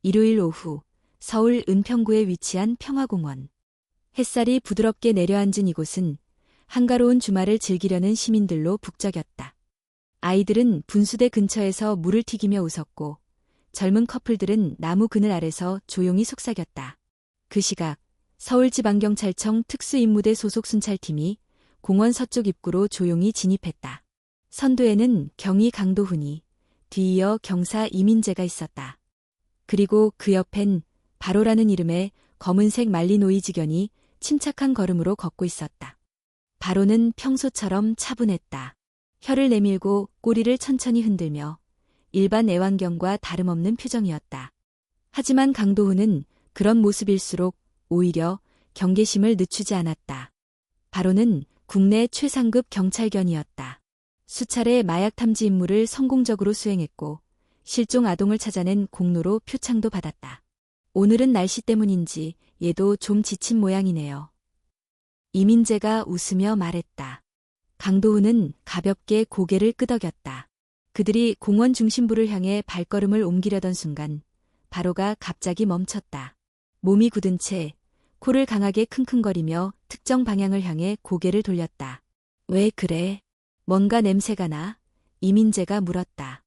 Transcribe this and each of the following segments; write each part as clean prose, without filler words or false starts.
일요일 오후 서울 은평구에 위치한 평화공원. 햇살이 부드럽게 내려앉은 이곳은 한가로운 주말을 즐기려는 시민들로 북적였다. 아이들은 분수대 근처에서 물을 튀기며 웃었고 젊은 커플들은 나무 그늘 아래서 조용히 속삭였다. 그 시각 서울지방경찰청 특수임무대 소속 순찰팀이 공원 서쪽 입구로 조용히 진입했다. 선두에는 경위 강도훈이, 뒤이어 경사 이민재가 있었다. 그리고 그 옆엔 바로라는 이름의 검은색 말리노이지견이 침착한 걸음으로 걷고 있었다. 바로는 평소처럼 차분했다. 혀를 내밀고 꼬리를 천천히 흔들며 일반 애완견과 다름없는 표정이었다. 하지만 강도훈은 그런 모습일수록 오히려 경계심을 늦추지 않았다. 바로는 국내 최상급 경찰견이었다. 수차례 마약 탐지 임무를 성공적으로 수행했고 실종 아동을 찾아낸 공로로 표창도 받았다. 오늘은 날씨 때문인지 얘도 좀 지친 모양이네요. 이민재가 웃으며 말했다. 강도훈은 가볍게 고개를 끄덕였다. 그들이 공원 중심부를 향해 발걸음을 옮기려던 순간 바로가 갑자기 멈췄다. 몸이 굳은 채 코를 강하게 킁킁거리며 특정 방향을 향해 고개를 돌렸다. 왜 그래? 뭔가 냄새가 나? 이민재가 물었다.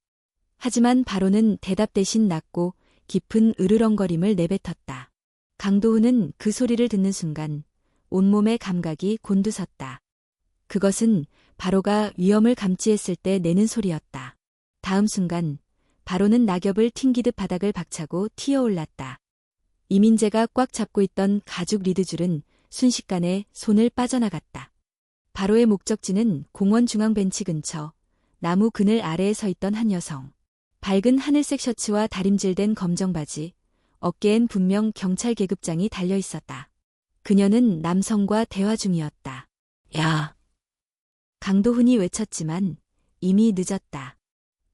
하지만 바로는 대답 대신 낮고 깊은 으르렁거림을 내뱉었다. 강도훈은 그 소리를 듣는 순간 온몸의 감각이 곤두섰다. 그것은 바로가 위험을 감지했을 때 내는 소리였다. 다음 순간 바로는 낙엽을 튕기듯 바닥을 박차고 튀어올랐다. 이민재가 꽉 잡고 있던 가죽 리드줄은 순식간에 손을 빠져나갔다. 바로의 목적지는 공원 중앙 벤치 근처 나무 그늘 아래에 서 있던 한 여성. 밝은 하늘색 셔츠와 다림질된 검정 바지, 어깨엔 분명 경찰 계급장이 달려 있었다. 그녀는 남성과 대화 중이었다. 야! 강도훈이 외쳤지만 이미 늦었다.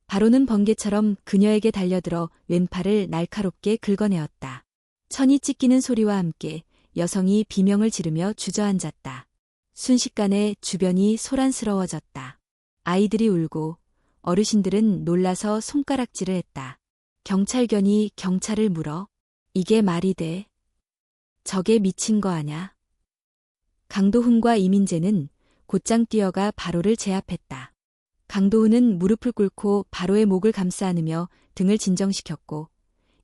바로는 번개처럼 그녀에게 달려들어 왼팔을 날카롭게 긁어내었다. 천이 찢기는 소리와 함께 여성이 비명을 지르며 주저앉았다. 순식간에 주변이 소란스러워졌다. 아이들이 울고 어르신들은 놀라서 손가락질을 했다. 경찰견이 경찰을 물어? 이게 말이 돼? 저게 미친 거 아냐? 강도훈과 이민재는 곧장 뛰어가 바로를 제압했다. 강도훈은 무릎을 꿇고 바로의 목을 감싸 안으며 등을 진정시켰고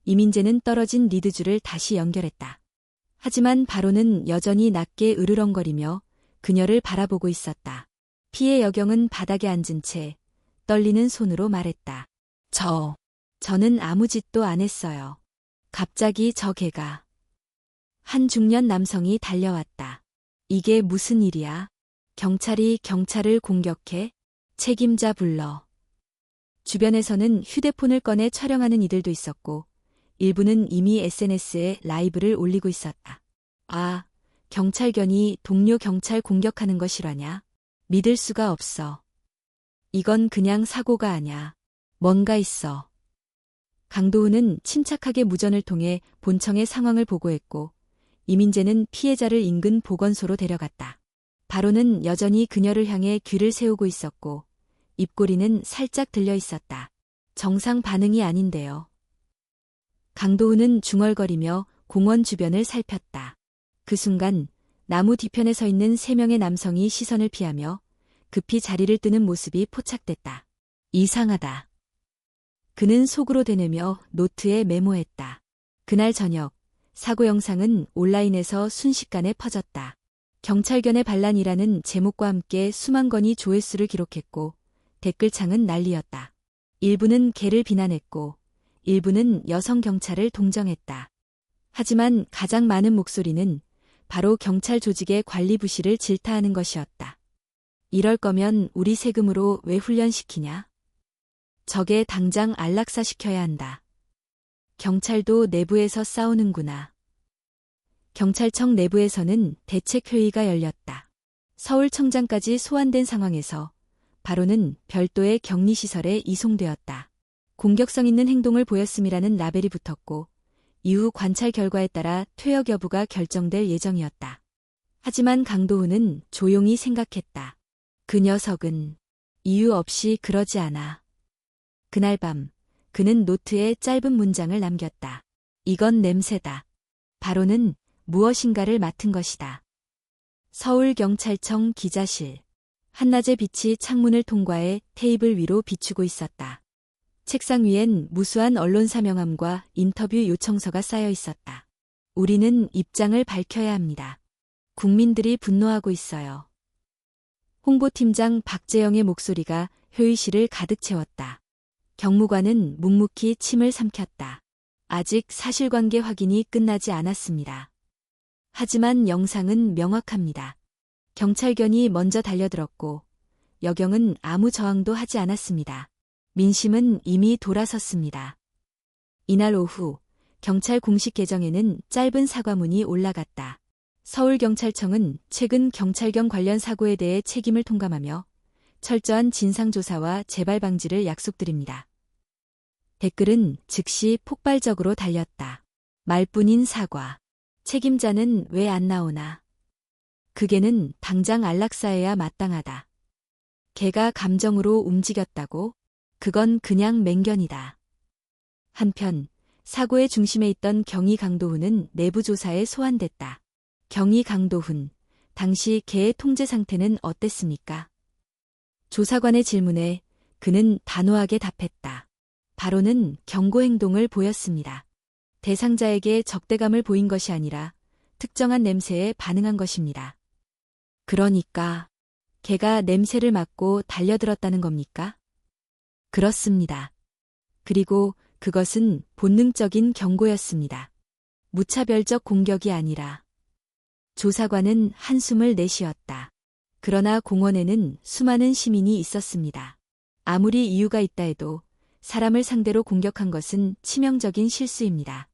이민재는 떨어진 리드줄을 다시 연결했다. 하지만 바로는 여전히 낮게 으르렁거리며 그녀를 바라보고 있었다. 피해 여경은 바닥에 앉은 채 떨리는 손으로 말했다. 저는 아무 짓도 안 했어요. 갑자기 저 개가. 한 중년 남성이 달려왔다. 이게 무슨 일이야? 경찰이 경찰을 공격해? 책임자 불러. 주변에서는 휴대폰을 꺼내 촬영하는 이들도 있었고 일부는 이미 SNS에 라이브를 올리고 있었다. 아, 경찰견이 동료 경찰 공격하는 거 실화냐? 믿을 수가 없어. 이건 그냥 사고가 아냐. 뭔가 있어. 강도훈은 침착하게 무전을 통해 본청의 상황을 보고했고 이민재는 피해자를 인근 보건소로 데려갔다. 바로는 여전히 그녀를 향해 귀를 세우고 있었고 입꼬리는 살짝 들려 있었다. 정상 반응이 아닌데요. 강도훈은 중얼거리며 공원 주변을 살폈다. 그 순간 나무 뒤편에 서 있는 3명의 남성이 시선을 피하며 급히 자리를 뜨는 모습이 포착됐다. 이상하다. 그는 속으로 되뇌며 노트에 메모했다. 그날 저녁 사고 영상은 온라인에서 순식간에 퍼졌다. 경찰견의 반란이라는 제목과 함께 수만 건이 조회수를 기록했고 댓글창은 난리였다. 일부는 개를 비난했고 일부는 여성 경찰을 동정했다. 하지만 가장 많은 목소리는 바로 경찰 조직의 관리 부실을 질타하는 것이었다. 이럴 거면 우리 세금으로 왜 훈련시키냐? 저게 당장 안락사시켜야 한다. 경찰도 내부에서 싸우는구나. 경찰청 내부에서는 대책회의가 열렸다. 서울청장까지 소환된 상황에서 바로는 별도의 격리시설에 이송되었다. 공격성 있는 행동을 보였음이라는 라벨이 붙었고 이후 관찰 결과에 따라 퇴역 여부가 결정될 예정이었다. 하지만 강도훈은 조용히 생각했다. 그 녀석은 이유 없이 그러지 않아. 그날 밤 그는 노트에 짧은 문장을 남겼다. 이건 냄새다. 바로는 무엇인가를 맡은 것이다. 서울경찰청 기자실. 한낮의 빛이 창문을 통과해 테이블 위로 비추고 있었다. 책상 위엔 무수한 언론사 명함과 인터뷰 요청서가 쌓여 있었다. 우리는 입장을 밝혀야 합니다. 국민들이 분노하고 있어요. 홍보팀장 박재영의 목소리가 회의실을 가득 채웠다. 경무관은 묵묵히 침을 삼켰다. 아직 사실관계 확인이 끝나지 않았습니다. 하지만 영상은 명확합니다. 경찰견이 먼저 달려들었고 여경은 아무 저항도 하지 않았습니다. 민심은 이미 돌아섰습니다. 이날 오후 경찰 공식 계정에는 짧은 사과문이 올라갔다. 서울경찰청은 최근 경찰견 관련 사고에 대해 책임을 통감하며 철저한 진상조사와 재발 방지를 약속드립니다. 댓글은 즉시 폭발적으로 달렸다. 말뿐인 사과. 책임자는 왜 안 나오나. 그게는 당장 안락사해야 마땅하다. 걔가 감정으로 움직였다고? 그건 그냥 맹견이다. 한편 사고의 중심에 있던 경위 강도훈은 내부 조사에 소환됐다. 경위 강도훈, 당시 걔의 통제 상태는 어땠습니까? 조사관의 질문에 그는 단호하게 답했다. 바로는 경고 행동을 보였습니다. 대상자에게 적대감을 보인 것이 아니라 특정한 냄새에 반응한 것입니다. 그러니까 걔가 냄새를 맡고 달려들었다는 겁니까? 그렇습니다. 그리고 그것은 본능적인 경고였습니다. 무차별적 공격이 아니라. 조사관은 한숨을 내쉬었다. 그러나 공원에는 수많은 시민이 있었습니다. 아무리 이유가 있다 해도 사람을 상대로 공격한 것은 치명적인 실수입니다.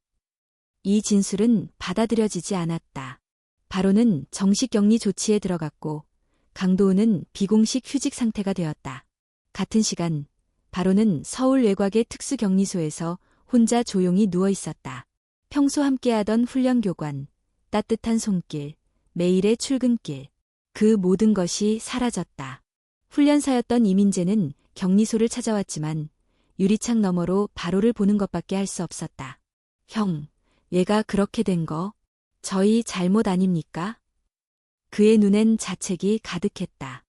이 진술은 받아들여지지 않았다. 바로는 정식 격리 조치에 들어갔고 강도훈은 비공식 휴직 상태가 되었다. 같은 시간 바로는 서울 외곽의 특수격리소에서 혼자 조용히 누워 있었다. 평소 함께하던 훈련교관, 따뜻한 손길, 매일의 출근길, 그 모든 것이 사라졌다. 훈련사였던 이민재는 격리소를 찾아왔지만 유리창 너머로 바로를 보는 것밖에 할 수 없었다. 형, 얘가 그렇게 된 거 저희 잘못 아닙니까? 그의 눈엔 자책이 가득했다.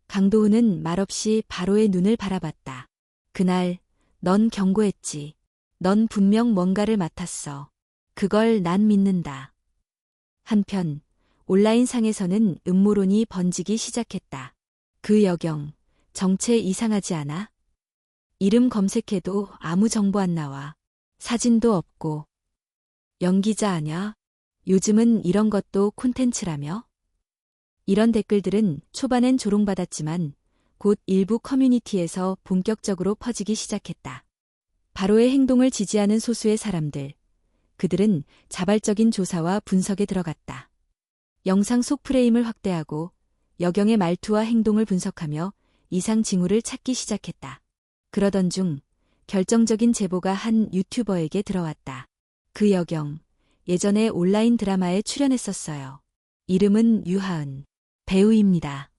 강도훈은 말없이 바로의 눈을 바라봤다. 그날 넌 경고했지. 넌 분명 뭔가를 맡았어. 그걸 난 믿는다. 한편 온라인상에서는 음모론이 번지기 시작했다. 그 여경, 정체 이상하지 않아? 이름 검색해도 아무 정보 안 나와. 사진도 없고. 연기자 아냐? 요즘은 이런 것도 콘텐츠라며? 이런 댓글들은 초반엔 조롱받았지만 곧 일부 커뮤니티에서 본격적으로 퍼지기 시작했다. 바로의 행동을 지지하는 소수의 사람들. 그들은 자발적인 조사와 분석에 들어갔다. 영상 속 프레임을 확대하고 여경의 말투와 행동을 분석하며 이상 징후를 찾기 시작했다. 그러던 중 결정적인 제보가 한 유튜버에게 들어왔다. 그 여경, 예전에 온라인 드라마에 출연했었어요. 이름은 유하은. 배우입니다.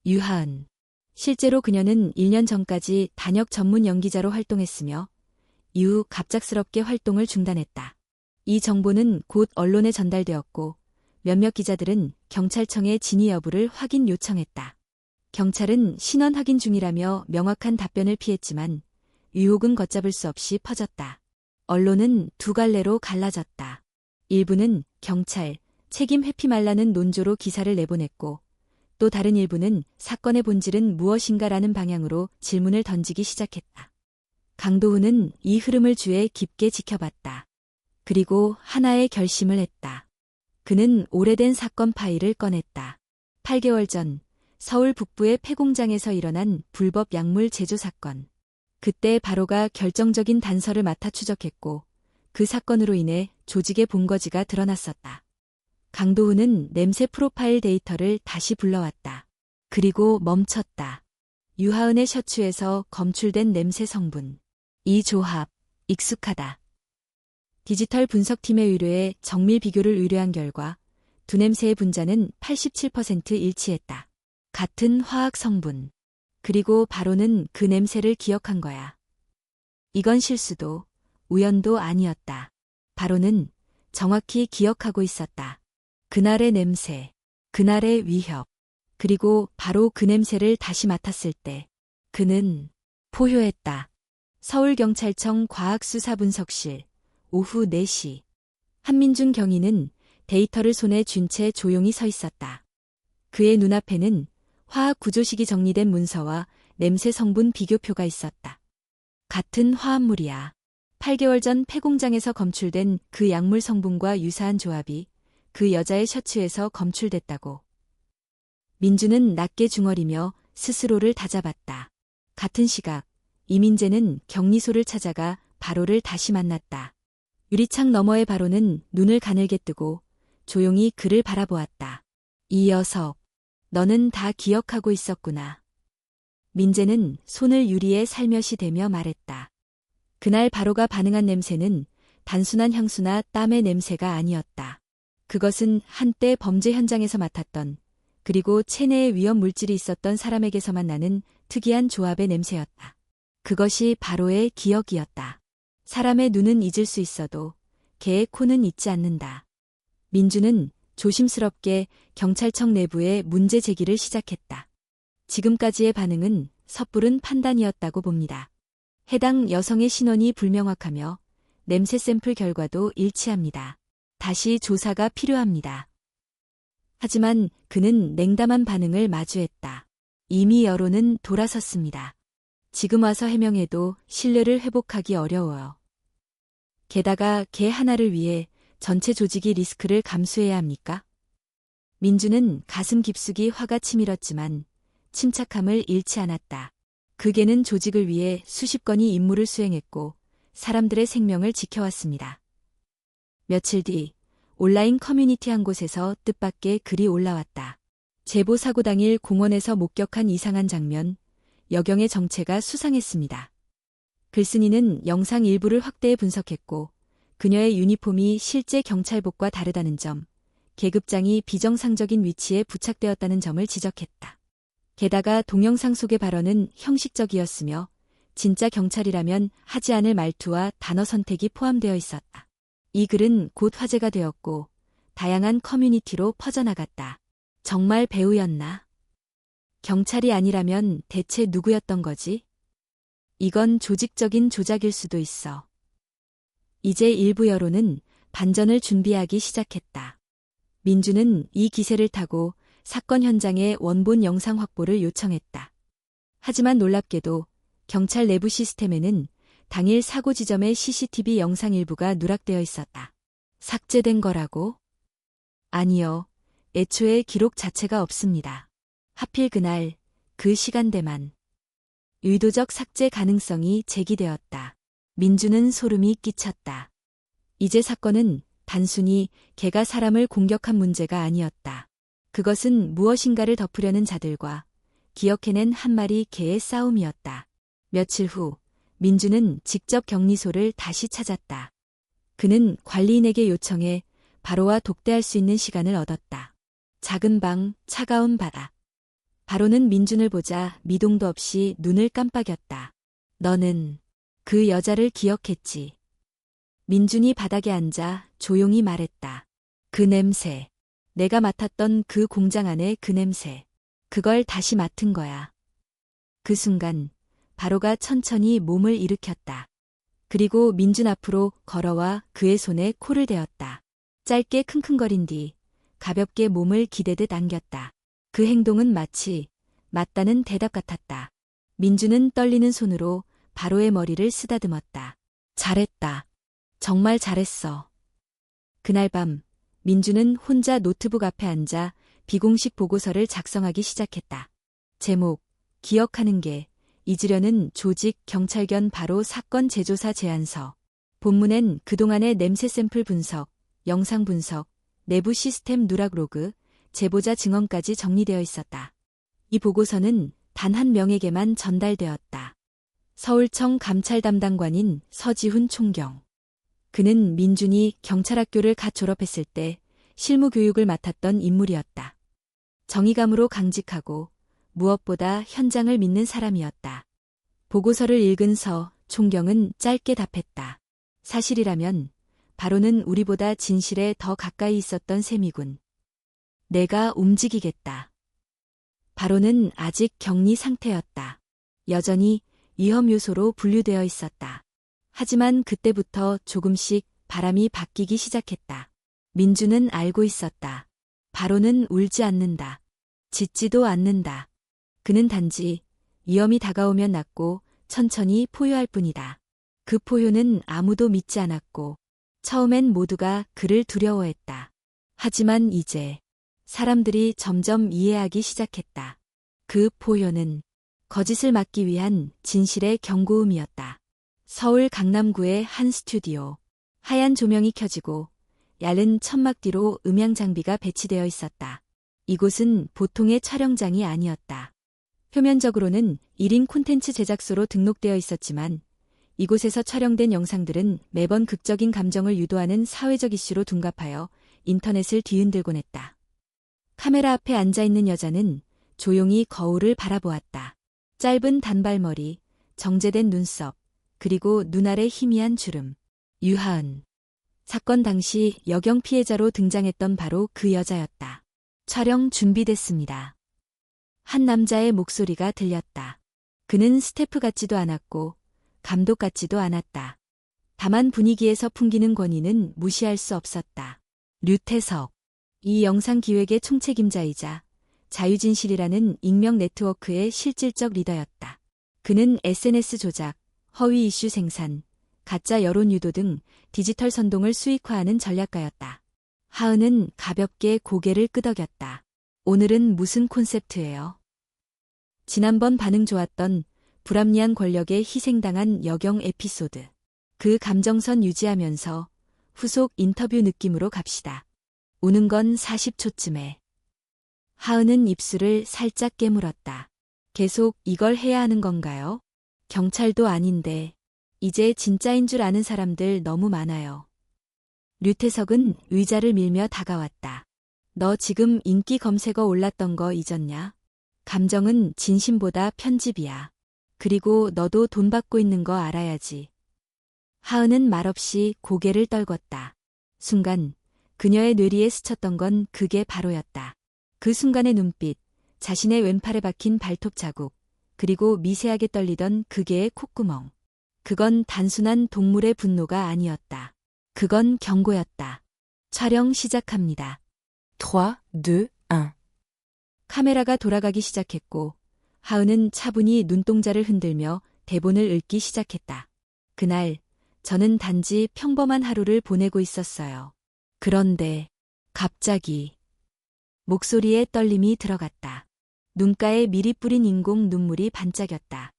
유하은. 실제로 그녀는 1년 전까지 단역 전문 연기자로 활동했으며 이후 갑작스럽게 활동을 중단했다. 이 정보는 곧 언론에 전달되었고 몇몇 기자들은 경찰청에 진위 여부를 확인 요청했다. 경찰은 신원 확인 중이라며 명확한 답변을 피했지만 의혹은 걷잡을 수 없이 퍼졌다. 언론은 두 갈래로 갈라졌다. 일부는 경찰, 책임 회피 말라는 논조로 기사를 내보냈고 또 다른 일부는 사건의 본질은 무엇인가라는 방향으로 질문을 던지기 시작했다. 강도훈은 이 흐름을 주의 깊게 지켜봤다. 그리고 하나의 결심을 했다. 그는 오래된 사건 파일을 꺼냈다. 8개월 전 서울 북부의 폐공장에서 일어난 불법 약물 제조 사건. 그때 바로가 결정적인 단서를 맡아 추적했고 그 사건으로 인해 조직의 본거지가 드러났었다. 강도훈은 냄새 프로파일 데이터를 다시 불러왔다. 그리고 멈췄다. 유하은의 셔츠에서 검출된 냄새 성분. 이 조합, 익숙하다. 디지털 분석팀의 의뢰에 정밀 비교를 의뢰한 결과 두 냄새의 분자는 87% 일치했다. 같은 화학 성분. 그리고 바로는 그 냄새를 기억한 거야. 이건 실수도, 우연도 아니었다. 바로는 정확히 기억하고 있었다. 그날의 냄새, 그날의 위협, 그리고 바로 그 냄새를 다시 맡았을 때 그는 포효했다. 서울경찰청 과학수사분석실, 오후 4시. 한민준 경위는 데이터를 손에 쥔 채 조용히 서 있었다. 그의 눈앞에는 화학 구조식이 정리된 문서와 냄새 성분 비교표가 있었다. 같은 화합물이야. 8개월 전 폐공장에서 검출된 그 약물 성분과 유사한 조합이 그 여자의 셔츠에서 검출됐다고. 민주는 낮게 중얼이며 스스로를 다잡았다. 같은 시각, 이민재는 격리소를 찾아가 바로를 다시 만났다. 유리창 너머의 바로는 눈을 가늘게 뜨고 조용히 그를 바라보았다. 이 녀석, 너는 다 기억하고 있었구나. 민재는 손을 유리에 살며시 대며 말했다. 그날 바로가 반응한 냄새는 단순한 향수나 땀의 냄새가 아니었다. 그것은 한때 범죄 현장에서 맡았던, 그리고 체내에 위험 물질이 있었던 사람에게서만 나는 특이한 조합의 냄새였다. 그것이 바로의 기억이었다. 사람의 눈은 잊을 수 있어도 개의 코는 잊지 않는다. 민주는 조심스럽게 경찰청 내부에 문제 제기를 시작했다. 지금까지의 반응은 섣부른 판단이었다고 봅니다. 해당 여성의 신원이 불명확하며 냄새 샘플 결과도 일치합니다. 다시 조사가 필요합니다. 하지만 그는 냉담한 반응을 마주했다. 이미 여론은 돌아섰습니다. 지금 와서 해명해도 신뢰를 회복하기 어려워요. 게다가 개 하나를 위해 전체 조직이 리스크를 감수해야 합니까? 민주는 가슴 깊숙이 화가 치밀었지만 침착함을 잃지 않았다. 그 개는 조직을 위해 수십 건의 임무를 수행했고 사람들의 생명을 지켜왔습니다. 며칠 뒤 온라인 커뮤니티 한 곳에서 뜻밖의 글이 올라왔다. 제보 사고 당일 공원에서 목격한 이상한 장면, 여경의 정체가 수상했습니다. 글쓴이는 영상 일부를 확대해 분석했고 그녀의 유니폼이 실제 경찰복과 다르다는 점, 계급장이 비정상적인 위치에 부착되었다는 점을 지적했다. 게다가 동영상 속의 발언은 형식적이었으며 진짜 경찰이라면 하지 않을 말투와 단어 선택이 포함되어 있었다. 이 글은 곧 화제가 되었고 다양한 커뮤니티로 퍼져나갔다. 정말 배우였나? 경찰이 아니라면 대체 누구였던 거지? 이건 조직적인 조작일 수도 있어. 이제 일부 여론은 반전을 준비하기 시작했다. 민주는 이 기세를 타고 사건 현장의 원본 영상 확보를 요청했다. 하지만 놀랍게도 경찰 내부 시스템에는 당일 사고 지점의 CCTV 영상 일부가 누락되어 있었다. 삭제된 거라고? 아니요. 애초에 기록 자체가 없습니다. 하필 그날, 그 시간대만. 의도적 삭제 가능성이 제기되었다. 민주는 소름이 끼쳤다. 이제 사건은 단순히 개가 사람을 공격한 문제가 아니었다. 그것은 무엇인가를 덮으려는 자들과 기억해낸 한 마리 개의 싸움이었다. 며칠 후 민주는 직접 격리소를 다시 찾았다. 그는 관리인에게 요청해 바로와 독대할 수 있는 시간을 얻었다. 작은 방, 차가운 바다. 바로는 민준을 보자 미동도 없이 눈을 깜빡였다. 너는 그 여자를 기억했지. 민준이 바닥에 앉아 조용히 말했다. 그 냄새. 내가 맡았던 그 공장 안의 그 냄새. 그걸 다시 맡은 거야. 그 순간 바로가 천천히 몸을 일으켰다. 그리고 민준 앞으로 걸어와 그의 손에 코를 대었다. 짧게 킁킁거린 뒤 가볍게 몸을 기대듯 안겼다. 그 행동은 마치 맞다는 대답 같았다. 민준은 떨리는 손으로 바로의 머리를 쓰다듬었다. 잘했다. 정말 잘했어. 그날 밤 민주는 혼자 노트북 앞에 앉아 비공식 보고서를 작성하기 시작했다. 제목, 기억하는 게, 잊으려는 조직 경찰견 바로 사건 재조사 제안서. 본문엔 그동안의 냄새 샘플 분석, 영상 분석, 내부 시스템 누락 로그, 제보자 증언까지 정리되어 있었다. 이 보고서는 단 한 명에게만 전달되었다. 서울청 감찰 담당관인 서지훈 총경. 그는 민준이 경찰학교를 갓 졸업했을 때 실무 교육을 맡았던 인물이었다. 정의감으로 강직하고 무엇보다 현장을 믿는 사람이었다. 보고서를 읽은 서 총경은 짧게 답했다. 사실이라면 바로는 우리보다 진실에 더 가까이 있었던 셈이군. 내가 움직이겠다. 바로는 아직 격리 상태였다. 여전히 위험 요소로 분류되어 있었다. 하지만 그때부터 조금씩 바람이 바뀌기 시작했다. 민주는 알고 있었다. 바로는 울지 않는다. 짖지도 않는다. 그는 단지 위험이 다가오면 낫고 천천히 포효할 뿐이다. 그 포효는 아무도 믿지 않았고 처음엔 모두가 그를 두려워했다. 하지만 이제 사람들이 점점 이해하기 시작했다. 그 포효는 거짓을 막기 위한 진실의 경고음이었다. 서울 강남구의 한 스튜디오. 하얀 조명이 켜지고 얇은 천막 뒤로 음향 장비가 배치되어 있었다. 이곳은 보통의 촬영장이 아니었다. 표면적으로는 1인 콘텐츠 제작소로 등록되어 있었지만 이곳에서 촬영된 영상들은 매번 극적인 감정을 유도하는 사회적 이슈로 둔갑하여 인터넷을 뒤흔들곤 했다. 카메라 앞에 앉아있는 여자는 조용히 거울을 바라보았다. 짧은 단발머리, 정제된 눈썹, 그리고 눈 아래 희미한 주름. 유하은. 사건 당시 여경 피해자로 등장했던 바로 그 여자였다. 촬영 준비됐습니다. 한 남자의 목소리가 들렸다. 그는 스태프 같지도 않았고 감독 같지도 않았다. 다만 분위기에서 풍기는 권위는 무시할 수 없었다. 류태석. 이 영상 기획의 총책임자이자 자유진실이라는 익명 네트워크의 실질적 리더였다. 그는 SNS 조작, 허위 이슈 생산, 가짜 여론 유도 등 디지털 선동을 수익화하는 전략가였다. 하은은 가볍게 고개를 끄덕였다. 오늘은 무슨 콘셉트예요? 지난번 반응 좋았던 불합리한 권력에 희생당한 여경 에피소드. 그 감정선 유지하면서 후속 인터뷰 느낌으로 갑시다. 오는 건 40초쯤에. 하은은 입술을 살짝 깨물었다. 계속 이걸 해야 하는 건가요? 경찰도 아닌데 이제 진짜인 줄 아는 사람들 너무 많아요. 류태석은 의자를 밀며 다가왔다. 너 지금 인기 검색어 올랐던 거 잊었냐? 감정은 진심보다 편집이야. 그리고 너도 돈 받고 있는 거 알아야지. 하은은 말없이 고개를 떨궜다. 순간 그녀의 뇌리에 스쳤던 건 그게 바로였다. 그 순간의 눈빛, 자신의 왼팔에 박힌 발톱 자국, 그리고 미세하게 떨리던 그 개의 콧구멍. 그건 단순한 동물의 분노가 아니었다. 그건 경고였다. 촬영 시작합니다. 3, 2, 1. 카메라가 돌아가기 시작했고 하은은 차분히 눈동자를 흔들며 대본을 읽기 시작했다. 그날 저는 단지 평범한 하루를 보내고 있었어요. 그런데 갑자기 목소리에 떨림이 들어갔다. 눈가에 미리 뿌린 인공 눈물이 반짝였다.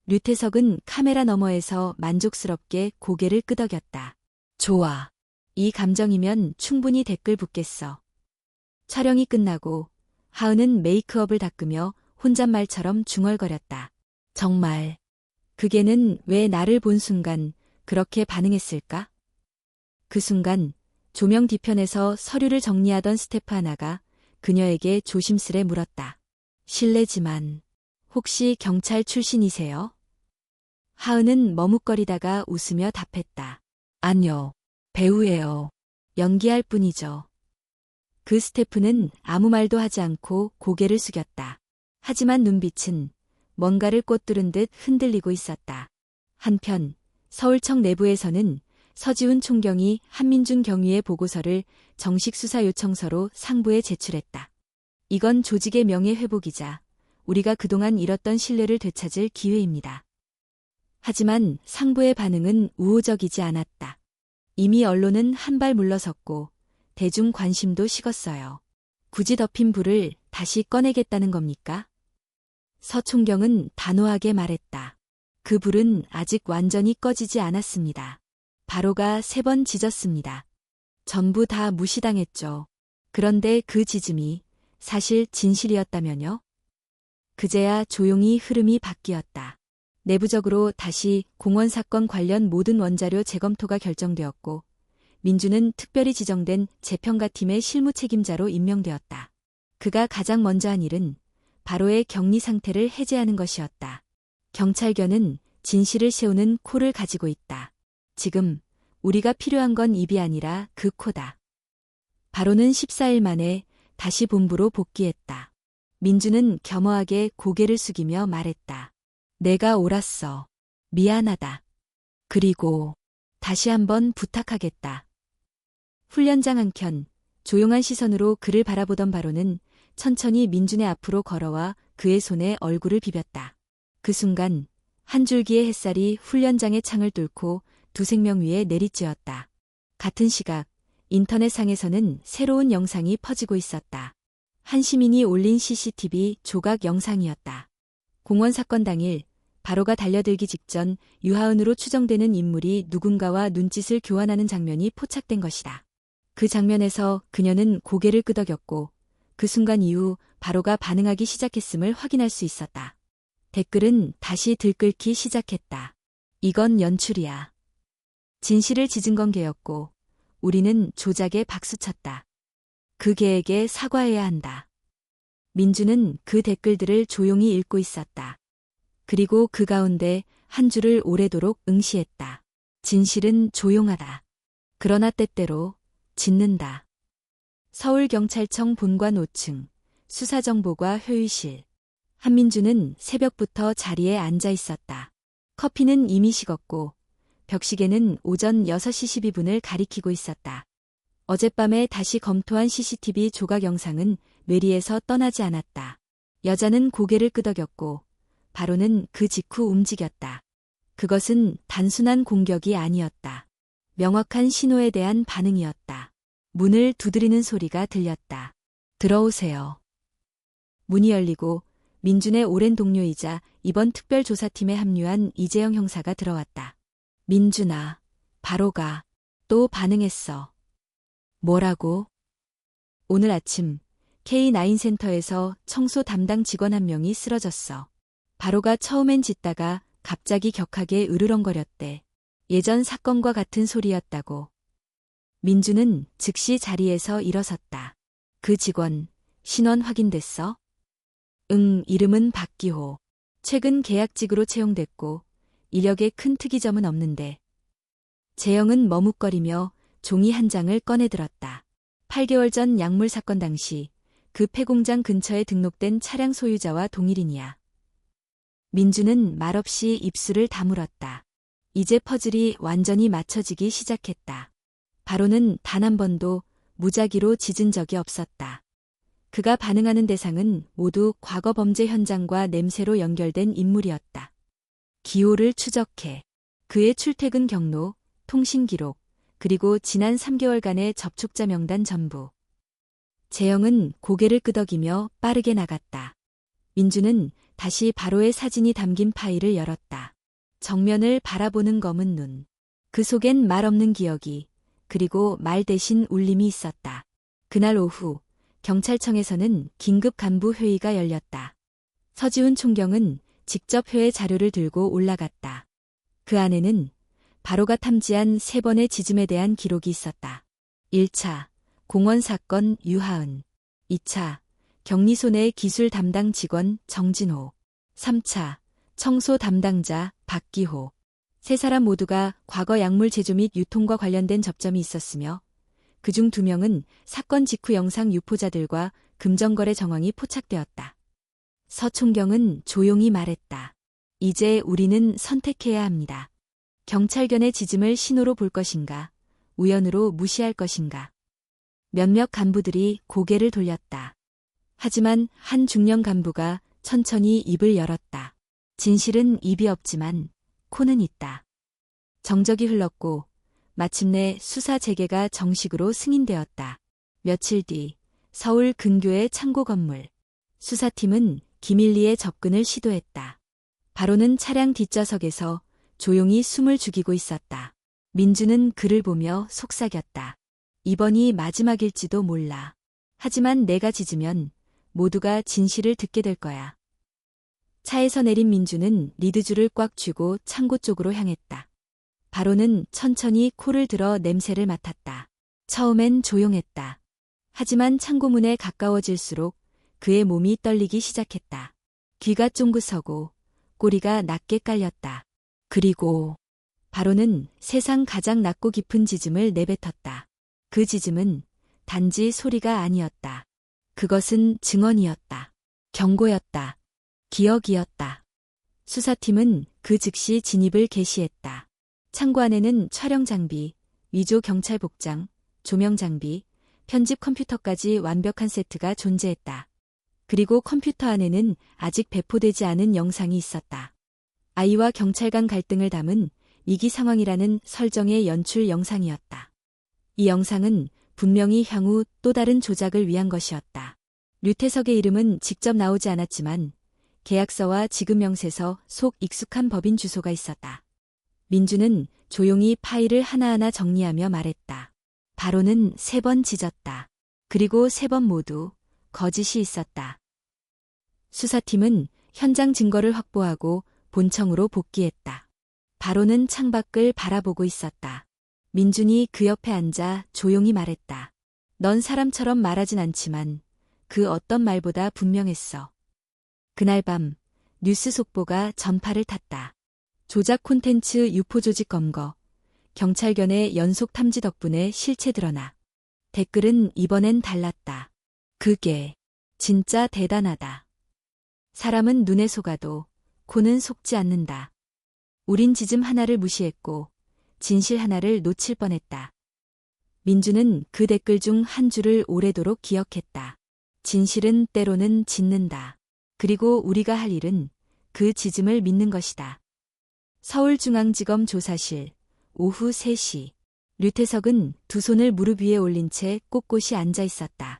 류태석은 카메라 너머에서 만족스럽게 고개를 끄덕였다. 좋아. 이 감정이면 충분히 댓글 붙겠어. 촬영이 끝나고 하은은 메이크업을 닦으며 혼잣말처럼 중얼거렸다. 정말. 그 개는 왜 나를 본 순간 그렇게 반응했을까? 그 순간 조명 뒤편에서 서류를 정리하던 스태프 하나가 그녀에게 조심스레 물었다. 실례지만 혹시 경찰 출신이세요? 하은은 머뭇거리다가 웃으며 답했다. 아니요. 배우예요. 연기할 뿐이죠. 그 스태프는 아무 말도 하지 않고 고개를 숙였다. 하지만 눈빛은 뭔가를 꽂두른 듯 흔들리고 있었다. 한편 서울청 내부에서는 서지훈 총경이 한민준 경위의 보고서를 정식 수사 요청서로 상부에 제출했다. 이건 조직의 명예 회복이자 우리가 그동안 잃었던 신뢰를 되찾을 기회입니다. 하지만 상부의 반응은 우호적이지 않았다. 이미 언론은 한 발 물러섰고 대중 관심도 식었어요. 굳이 덮인 불을 다시 꺼내겠다는 겁니까? 서 총경은 단호하게 말했다. 그 불은 아직 완전히 꺼지지 않았습니다. 바로가 3번 짖었습니다. 전부 다 무시당했죠. 그런데 그 짖음이 사실 진실이었다면요? 그제야 조용히 흐름이 바뀌었다. 내부적으로 다시 공원 사건 관련 모든 원자료 재검토가 결정되었고 민주는 특별히 지정된 재평가팀의 실무 책임자로 임명되었다. 그가 가장 먼저 한 일은 바로의 격리 상태를 해제하는 것이었다. 경찰견은 진실을 세우는 코를 가지고 있다. 지금 우리가 필요한 건 입이 아니라 그 코다. 바로는 14일 만에 다시 본부로 복귀했다. 민주는 겸허하게 고개를 숙이며 말했다. 내가 옳았어. 미안하다. 그리고 다시 한번 부탁하겠다. 훈련장 한켠 조용한 시선으로 그를 바라보던 바로는 천천히 민준의 앞으로 걸어와 그의 손에 얼굴을 비볐다. 그 순간 한 줄기의 햇살이 훈련장의 창을 뚫고 두 생명 위에 내리쬐었다. 같은 시각 인터넷상에서는 새로운 영상이 퍼지고 있었다. 한 시민이 올린 CCTV 조각 영상이었다. 공원 사건 당일 바로가 달려들기 직전 유하은으로 추정되는 인물이 누군가와 눈짓을 교환하는 장면이 포착된 것이다. 그 장면에서 그녀는 고개를 끄덕였고 그 순간 이후 바로가 반응하기 시작했음을 확인할 수 있었다. 댓글은 다시 들끓기 시작했다. 이건 연출이야. 진실을 짖은 건 걔였고 우리는 조작에 박수쳤다. 그 걔에게 사과해야 한다. 민주는 그 댓글들을 조용히 읽고 있었다. 그리고 그 가운데 한 줄을 오래도록 응시했다. 진실은 조용하다. 그러나 때때로 짖는다. 서울경찰청 본관 5층 수사정보과 회의실. 한민주는 새벽부터 자리에 앉아 있었다. 커피는 이미 식었고 벽시계는 오전 6시 12분을 가리키고 있었다. 어젯밤에 다시 검토한 CCTV 조각 영상은 뇌리에서 떠나지 않았다. 여자는 고개를 끄덕였고 바로는 그 직후 움직였다. 그것은 단순한 공격이 아니었다. 명확한 신호에 대한 반응이었다. 문을 두드리는 소리가 들렸다. 들어오세요. 문이 열리고 민준의 오랜 동료이자 이번 특별조사팀에 합류한 이재영 형사가 들어왔다. 민준아, 바로가 또 반응했어. 뭐라고? 오늘 아침 K9 센터에서 청소 담당 직원 한 명이 쓰러졌어. 바로가 처음엔 짖다가 갑자기 격하게 으르렁거렸대. 예전 사건과 같은 소리였다고. 민주는 즉시 자리에서 일어섰다. 그 직원, 신원 확인됐어? 응, 이름은 박기호. 최근 계약직으로 채용됐고 이력에 큰 특이점은 없는데. 재영은 머뭇거리며 종이 한 장을 꺼내들었다. 8개월 전 약물 사건 당시 그 폐공장 근처에 등록된 차량 소유자와 동일인이야. 민주는 말없이 입술을 다물었다. 이제 퍼즐이 완전히 맞춰지기 시작했다. 바로는 단 한 번도 무작위로 짖은 적이 없었다. 그가 반응하는 대상은 모두 과거 범죄 현장과 냄새로 연결된 인물이었다. 기호를 추적해 그의 출퇴근 경로, 통신 기록, 그리고 지난 3개월간의 접촉자 명단 전부. 재영은 고개를 끄덕이며 빠르게 나갔다. 민주는 다시 바로의 사진이 담긴 파일을 열었다. 정면을 바라보는 검은 눈. 그 속엔 말 없는 기억이, 그리고 말 대신 울림이 있었다. 그날 오후 경찰청에서는 긴급 간부 회의가 열렸다. 서지훈 총경은 직접 회의 자료를 들고 올라갔다. 그 안에는 바로가 탐지한 3번의 짖음에 대한 기록이 있었다. 1차 공원 사건 유하은, 2차 격리소 내 기술 담당 직원 정진호, 3차 청소 담당자 박기호. 3사람 모두가 과거 약물 제조 및 유통과 관련된 접점이 있었으며 그중 2명은 사건 직후 영상 유포자들과 금전거래 정황이 포착되었다. 서 총경은 조용히 말했다. 이제 우리는 선택해야 합니다. 경찰견의 짖음을 신호로 볼 것인가, 우연으로 무시할 것인가. 몇몇 간부들이 고개를 돌렸다. 하지만 한 중년 간부가 천천히 입을 열었다. 진실은 입이 없지만 코는 있다. 정적이 흘렀고 마침내 수사 재개가 정식으로 승인되었다. 며칠 뒤 서울 근교의 창고 건물. 수사팀은 기밀리에 접근을 시도했다. 바로는 차량 뒷좌석에서 조용히 숨을 죽이고 있었다. 민주는 그를 보며 속삭였다. 이번이 마지막일지도 몰라. 하지만 내가 짖으면 모두가 진실을 듣게 될 거야. 차에서 내린 민주는 리드줄을 꽉 쥐고 창고 쪽으로 향했다. 바로는 천천히 코를 들어 냄새를 맡았다. 처음엔 조용했다. 하지만 창고문에 가까워질수록 그의 몸이 떨리기 시작했다. 귀가 쫑긋 서고 꼬리가 낮게 깔렸다. 그리고 바로는 세상 가장 낮고 깊은 짖음을 내뱉었다. 그 짖음은 단지 소리가 아니었다. 그것은 증언이었다. 경고였다. 기억이었다. 수사팀은 그 즉시 진입을 개시했다. 창고 안에는 촬영 장비, 위조 경찰 복장, 조명 장비, 편집 컴퓨터까지 완벽한 세트가 존재했다. 그리고 컴퓨터 안에는 아직 배포되지 않은 영상이 있었다. 아이와 경찰 간 갈등을 담은 위기 상황이라는 설정의 연출 영상이었다. 이 영상은 분명히 향후 또 다른 조작을 위한 것이었다. 류태석의 이름은 직접 나오지 않았지만 계약서와 지급 명세서 속 익숙한 법인 주소가 있었다. 민주는 조용히 파일을 하나하나 정리하며 말했다. 바로는 3번 짖었다. 그리고 3번 모두 거짓이 있었다. 수사팀은 현장 증거를 확보하고 본청으로 복귀했다. 바로는 창밖을 바라보고 있었다. 민준이 그 옆에 앉아 조용히 말했다. 넌 사람처럼 말하진 않지만 그 어떤 말보다 분명했어. 그날 밤 뉴스 속보가 전파를 탔다. 조작 콘텐츠 유포 조직 검거, 경찰견의 연속 탐지 덕분에 실체 드러나. 댓글은 이번엔 달랐다. 그게 진짜 대단하다. 사람은 눈에 속아도 코는 속지 않는다. 우린 짖음 하나를 무시했고 진실 하나를 놓칠 뻔했다. 민주는 그 댓글 중 한 줄을 오래도록 기억했다. 진실은 때로는 짖는다. 그리고 우리가 할 일은 그 짖음을 믿는 것이다. 서울중앙지검 조사실, 오후 3시. 류태석은 두 손을 무릎 위에 올린 채 꼿꼿이 앉아 있었다.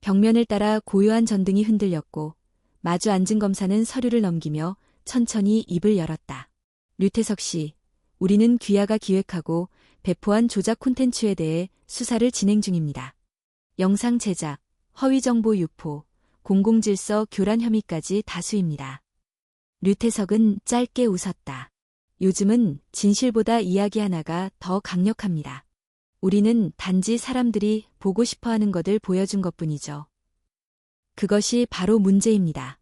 벽면을 따라 고요한 전등이 흔들렸고 마주 앉은 검사는 서류를 넘기며 천천히 입을 열었다. 류태석 씨, 우리는 귀하가 기획하고 배포한 조작 콘텐츠에 대해 수사를 진행 중입니다. 영상 제작, 허위정보 유포, 공공질서 교란 혐의까지 다수입니다. 류태석은 짧게 웃었다. 요즘은 진실보다 이야기 하나가 더 강력합니다. 우리는 단지 사람들이 보고 싶어하는 것을 보여준 것뿐이죠. 그것이 바로 문제입니다.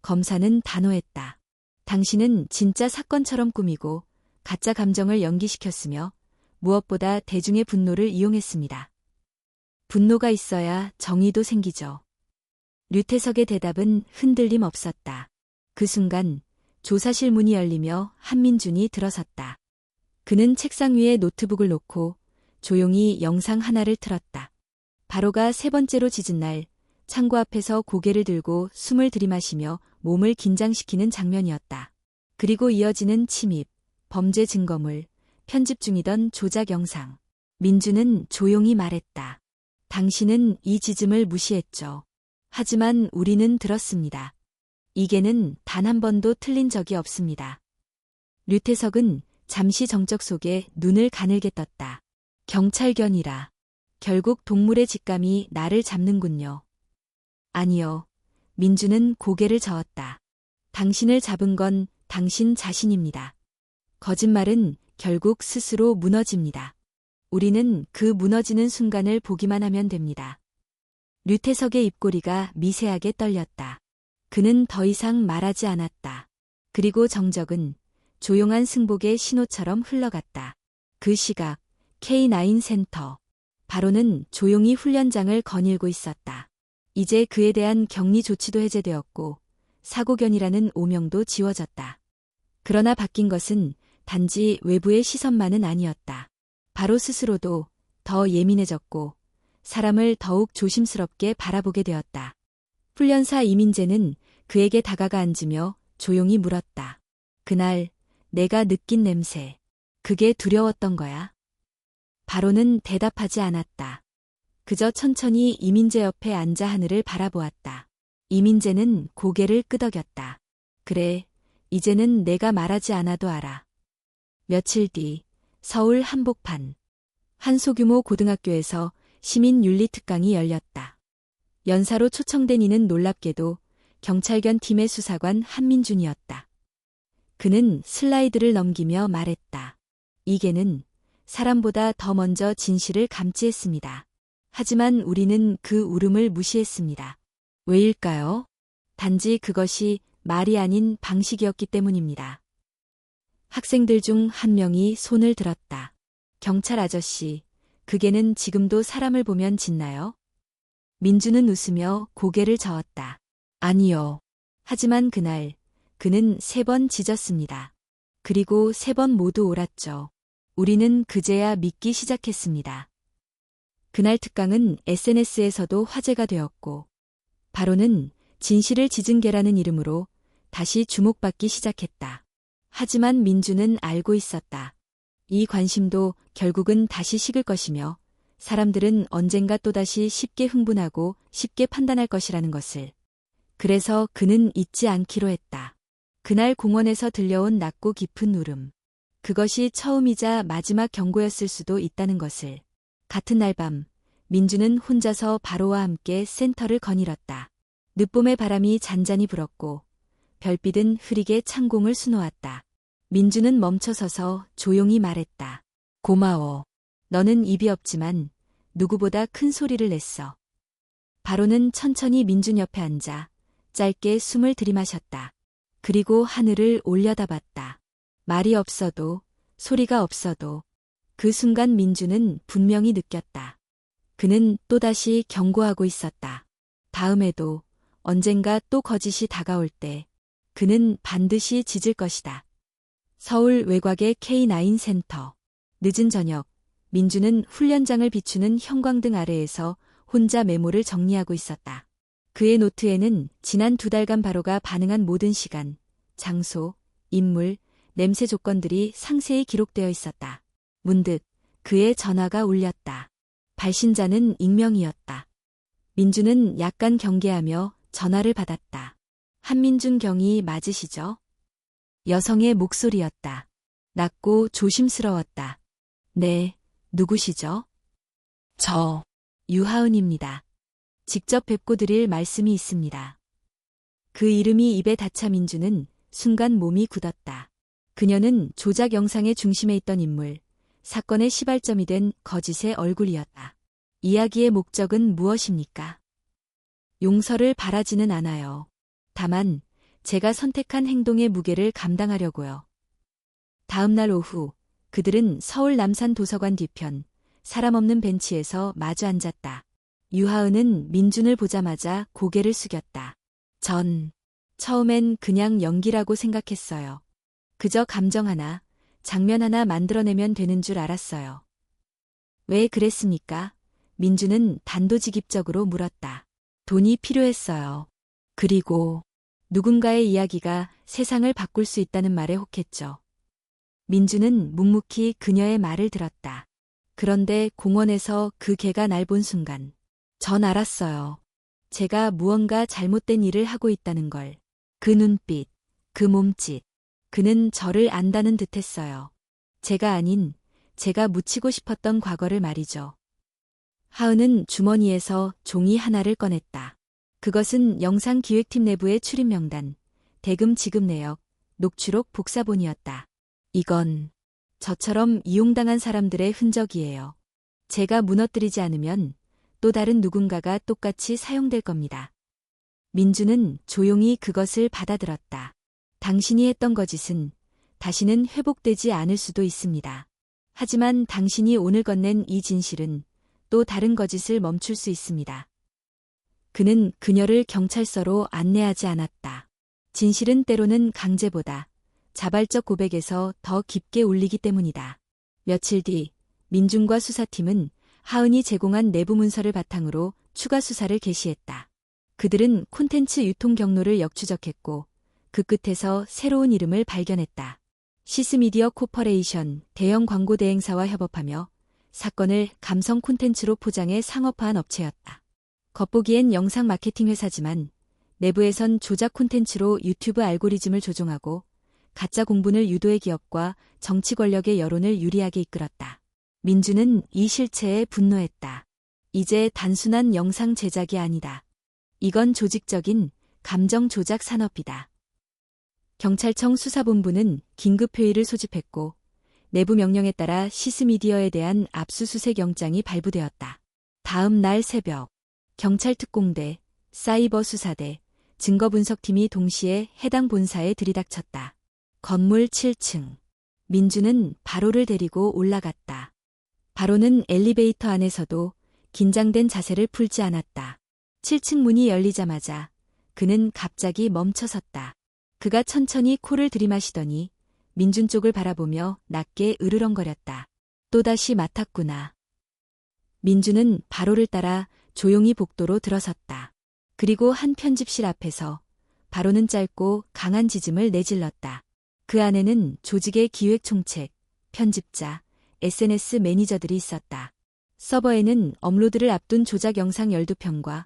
검사는 단호했다. 당신은 진짜 사건처럼 꾸미고 가짜 감정을 연기시켰으며 무엇보다 대중의 분노를 이용했습니다. 분노가 있어야 정의도 생기죠. 류태석의 대답은 흔들림 없었다. 그 순간 조사실 문이 열리며 한민준이 들어섰다. 그는 책상 위에 노트북을 놓고 조용히 영상 하나를 틀었다. 바로가 3번째로 짖은 날 창고 앞에서 고개를 들고 숨을 들이마시며 몸을 긴장시키는 장면이었다. 그리고 이어지는 침입, 범죄 증거물, 편집 중이던 조작 영상. 민주는 조용히 말했다. 당신은 이 짖음을 무시했죠. 하지만 우리는 들었습니다. 이게는 단 한 번도 틀린 적이 없습니다. 류태석은 잠시 정적 속에 눈을 가늘게 떴다. 경찰견이라. 결국 동물의 직감이 나를 잡는군요. 아니요. 민주는 고개를 저었다. 당신을 잡은 건 당신 자신입니다. 거짓말은 결국 스스로 무너집니다. 우리는 그 무너지는 순간을 보기만 하면 됩니다. 류태석의 입꼬리가 미세하게 떨렸다. 그는 더 이상 말하지 않았다. 그리고 정적은 조용한 승복의 신호처럼 흘러갔다. 그 시각 K9 센터. 바로는 조용히 훈련장을 거닐고 있었다. 이제 그에 대한 격리 조치도 해제되었고 사고견이라는 오명도 지워졌다. 그러나 바뀐 것은 단지 외부의 시선만은 아니었다. 바로 스스로도 더 예민해졌고 사람을 더욱 조심스럽게 바라보게 되었다. 훈련사 이민재는 그에게 다가가 앉으며 조용히 물었다. 그날 내가 느낀 냄새, 그게 두려웠던 거야? 바로는 대답하지 않았다. 그저 천천히 이민재 옆에 앉아 하늘을 바라보았다. 이민재는 고개를 끄덕였다. 그래, 이제는 내가 말하지 않아도 알아. 며칠 뒤 서울 한복판. 한 소규모 고등학교에서 시민윤리특강이 열렸다. 연사로 초청된 이는 놀랍게도 경찰견 팀의 수사관 한민준이었다. 그는 슬라이드를 넘기며 말했다. 이게는 사람보다 더 먼저 진실을 감지했습니다. 하지만 우리는 그 울음을 무시했습니다. 왜일까요? 단지 그것이 말이 아닌 방식이었기 때문입니다. 학생들 중 한 명이 손을 들었다. 경찰 아저씨, 그 개는 지금도 사람을 보면 짖나요? 민주는 웃으며 고개를 저었다. 아니요. 하지만 그날 그는 3번 짖었습니다. 그리고 3번 모두 옳았죠. 우리는 그제야 믿기 시작했습니다. 그날 특강은 SNS에서도 화제가 되었고 바로는 진실을 짖은 개라는 이름으로 다시 주목받기 시작했다. 하지만 민주는 알고 있었다. 이 관심도 결국은 다시 식을 것이며 사람들은 언젠가 또다시 쉽게 흥분하고 쉽게 판단할 것이라는 것을. 그래서 그는 잊지 않기로 했다. 그날 공원에서 들려온 낮고 깊은 울음. 그것이 처음이자 마지막 경고였을 수도 있다는 것을. 같은 날 밤, 민주는 혼자서 바로와 함께 센터를 거닐었다. 늦봄의 바람이 잔잔히 불었고 별빛은 흐리게 창공을 수놓았다. 민주는 멈춰서서 조용히 말했다. 고마워. 너는 입이 없지만 누구보다 큰 소리를 냈어. 바로는 천천히 민준 옆에 앉아 짧게 숨을 들이마셨다. 그리고 하늘을 올려다봤다. 말이 없어도 소리가 없어도 그 순간 민주는 분명히 느꼈다. 그는 또다시 경고하고 있었다. 다음에도 언젠가 또 거짓이 다가올 때 그는 반드시 짖을 것이다. 서울 외곽의 K9 센터. 늦은 저녁, 민주는 훈련장을 비추는 형광등 아래에서 혼자 메모를 정리하고 있었다. 그의 노트에는 지난 2달간 바로가 반응한 모든 시간, 장소, 인물, 냄새 조건들이 상세히 기록되어 있었다. 문득 그의 전화가 울렸다. 발신자는 익명이었다. 민주는 약간 경계하며 전화를 받았다. 한민준 경위 맞으시죠? 여성의 목소리였다. 낮고 조심스러웠다. 네, 누구시죠? 저, 유하은입니다. 직접 뵙고 드릴 말씀이 있습니다. 그 이름이 입에 닿자 민주는 순간 몸이 굳었다. 그녀는 조작 영상의 중심에 있던 인물, 사건의 시발점이 된 거짓의 얼굴이었다. 이야기의 목적은 무엇입니까? 용서를 바라지는 않아요. 다만 제가 선택한 행동의 무게를 감당하려고요. 다음 날 오후 그들은 서울 남산 도서관 뒤편 사람 없는 벤치에서 마주 앉았다. 유하은은 민준을 보자마자 고개를 숙였다. 처음엔 그냥 연기라고 생각했어요. 그저 감정 하나, 장면 하나 만들어내면 되는 줄 알았어요. 왜 그랬습니까? 민주는 단도직입적으로 물었다. 돈이 필요했어요. 그리고 누군가의 이야기가 세상을 바꿀 수 있다는 말에 혹했죠. 민주는 묵묵히 그녀의 말을 들었다. 그런데 공원에서 그 개가 날 본 순간 전 알았어요. 제가 무언가 잘못된 일을 하고 있다는 걸. 그 눈빛, 그 몸짓. 그는 저를 안다는 듯했어요. 제가 아닌 제가 묻히고 싶었던 과거를 말이죠. 하은은 주머니에서 종이 하나를 꺼냈다. 그것은 영상기획팀 내부의 출입 명단, 대금 지급 내역, 녹취록 복사본이었다. 이건 저처럼 이용당한 사람들의 흔적이에요. 제가 무너뜨리지 않으면 또 다른 누군가가 똑같이 사용될 겁니다. 민주는 조용히 그것을 받아들었다. 당신이 했던 거짓은 다시는 회복되지 않을 수도 있습니다. 하지만 당신이 오늘 건넨 이 진실은 또 다른 거짓을 멈출 수 있습니다. 그는 그녀를 경찰서로 안내하지 않았다. 진실은 때로는 강제보다 자발적 고백에서 더 깊게 울리기 때문이다. 며칠 뒤 민준과 수사팀은 하은이 제공한 내부 문서를 바탕으로 추가 수사를 개시했다. 그들은 콘텐츠 유통 경로를 역추적했고 그 끝에서 새로운 이름을 발견했다. 시스미디어 코퍼레이션 대형 광고 대행사와 협업하며 사건을 감성 콘텐츠로 포장해 상업화한 업체였다. 겉보기엔 영상 마케팅 회사지만 내부에선 조작 콘텐츠로 유튜브 알고리즘을 조종하고 가짜 공분을 유도해 기업과 정치 권력의 여론을 유리하게 이끌었다. 민주는 이 실체에 분노했다. 이제 단순한 영상 제작이 아니다. 이건 조직적인 감정 조작 산업이다. 경찰청 수사본부는 긴급회의를 소집했고 내부 명령에 따라 시스미디어에 대한 압수수색 영장이 발부되었다. 다음 날 새벽 경찰특공대, 사이버수사대, 증거분석팀이 동시에 해당 본사에 들이닥쳤다. 건물 7층. 민주는 바로를 데리고 올라갔다. 바로는 엘리베이터 안에서도 긴장된 자세를 풀지 않았다. 7층 문이 열리자마자 그는 갑자기 멈춰섰다. 그가 천천히 코를 들이마시더니 민준 쪽을 바라보며 낮게 으르렁거렸다. 또다시 맡았구나. 민준은 바로를 따라 조용히 복도로 들어섰다. 그리고 한 편집실 앞에서 바로는 짧고 강한 지짐을 내질렀다. 그 안에는 조직의 기획총책, 편집자, SNS 매니저들이 있었다. 서버에는 업로드를 앞둔 조작 영상 12편과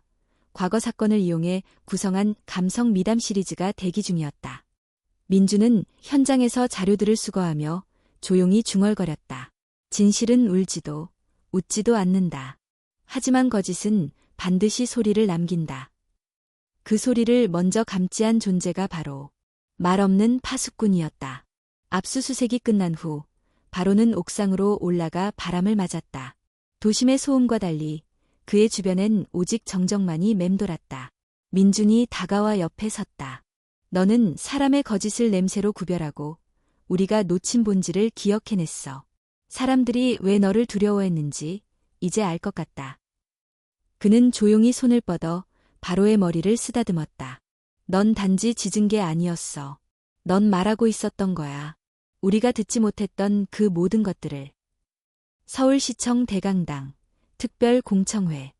과거 사건을 이용해 구성한 감성 미담 시리즈가 대기 중이었다. 민주는 현장에서 자료들을 수거하며 조용히 중얼거렸다. 진실은 울지도 웃지도 않는다. 하지만 거짓은 반드시 소리를 남긴다. 그 소리를 먼저 감지한 존재가 바로 말 없는 파수꾼이었다. 압수수색이 끝난 후 바로는 옥상으로 올라가 바람을 맞았다. 도심의 소음과 달리 그의 주변엔 오직 정적만이 맴돌았다. 민준이 다가와 옆에 섰다. 너는 사람의 거짓을 냄새로 구별하고 우리가 놓친 본질을 기억해냈어. 사람들이 왜 너를 두려워했는지 이제 알 것 같다. 그는 조용히 손을 뻗어 바로의 머리를 쓰다듬었다. 넌 단지 짖은 게 아니었어. 넌 말하고 있었던 거야. 우리가 듣지 못했던 그 모든 것들을. 서울시청 대강당, 특별공청회,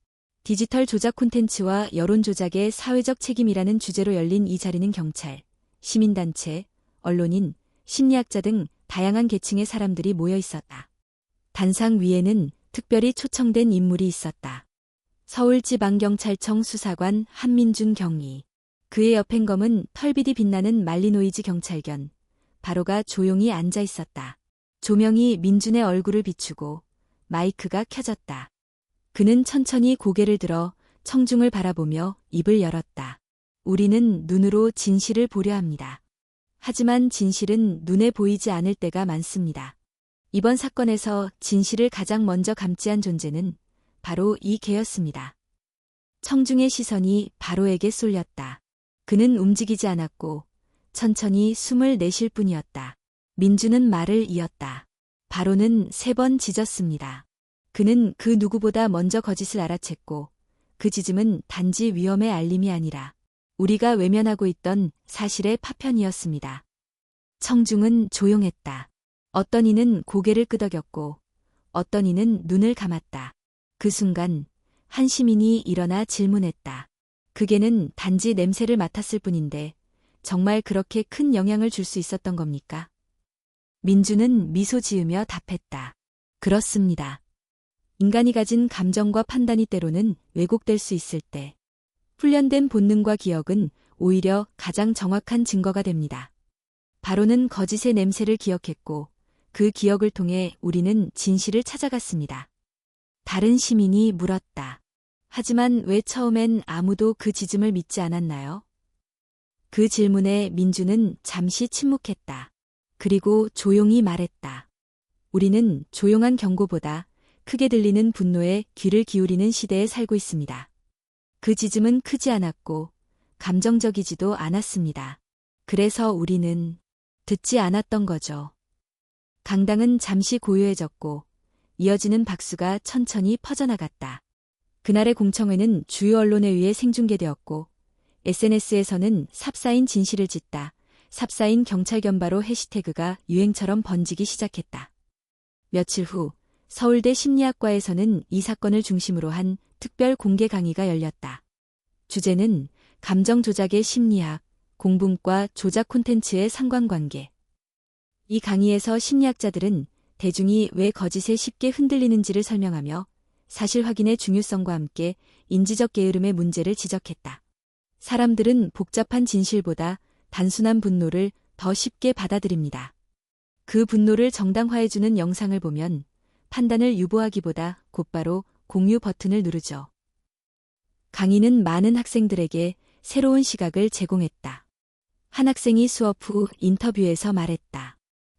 디지털 조작 콘텐츠와 여론 조작의 사회적 책임이라는 주제로 열린 이 자리는 경찰, 시민단체, 언론인, 심리학자 등 다양한 계층의 사람들이 모여 있었다. 단상 위에는 특별히 초청된 인물이 있었다. 서울지방경찰청 수사관 한민준 경위. 그의 옆엔 검은 털빛이 빛나는 말리노이즈 경찰견, 바로가 조용히 앉아 있었다. 조명이 민준의 얼굴을 비추고 마이크가 켜졌다. 그는 천천히 고개를 들어 청중을 바라보며 입을 열었다. 우리는 눈으로 진실을 보려 합니다. 하지만 진실은 눈에 보이지 않을 때가 많습니다. 이번 사건에서 진실을 가장 먼저 감지한 존재는 바로 이 개였습니다. 청중의 시선이 바로에게 쏠렸다. 그는 움직이지 않았고 천천히 숨을 내쉴 뿐이었다. 민주는 말을 이었다. 바로는 3번 짖었습니다. 그는 그 누구보다 먼저 거짓을 알아챘고 그 짖음은 단지 위험의 알림이 아니라 우리가 외면하고 있던 사실의 파편이었습니다. 청중은 조용했다. 어떤 이는 고개를 끄덕였고 어떤 이는 눈을 감았다. 그 순간 한 시민이 일어나 질문했다. 그 개는 단지 냄새를 맡았을 뿐인데 정말 그렇게 큰 영향을 줄 수 있었던 겁니까? 민주는 미소 지으며 답했다. 그렇습니다. 인간이 가진 감정과 판단이 때로는 왜곡될 수 있을 때 훈련된 본능과 기억은 오히려 가장 정확한 증거가 됩니다. 바로는 거짓의 냄새를 기억했고 그 기억을 통해 우리는 진실을 찾아갔습니다. 다른 시민이 물었다. 하지만 왜 처음엔 아무도 그 짖음을 믿지 않았나요? 그 질문에 민주는 잠시 침묵했다. 그리고 조용히 말했다. 우리는 조용한 경고보다 크게 들리는 분노에 귀를 기울이는 시대에 살고 있습니다. 그 짖음은 크지 않았고 감정적이지도 않았습니다. 그래서 우리는 듣지 않았던 거죠. 강당은 잠시 고요해졌고 이어지는 박수가 천천히 퍼져나갔다. 그날의 공청회는 주요 언론에 의해 생중계되었고 SNS에서는 삽사인 진실을 짓다, 삽사인 경찰견바로 해시태그가 유행처럼 번지기 시작했다. 며칠 후 서울대 심리학과에서는 이 사건을 중심으로 한 특별 공개 강의가 열렸다. 주제는 감정 조작의 심리학, 공분과 조작 콘텐츠의 상관관계. 이 강의에서 심리학자들은 대중이 왜 거짓에 쉽게 흔들리는지를 설명하며 사실 확인의 중요성과 함께 인지적 게으름의 문제를 지적했다. 사람들은 복잡한 진실보다 단순한 분노를 더 쉽게 받아들입니다. 그 분노를 정당화해주는 영상을 보면 판단을 유보하기보다 곧바로 공유 버튼을 누르죠. 강의는 많은 학생들에게 새로운 시각을 제공했다. 한 학생이 수업 후 인터뷰에서 말했다.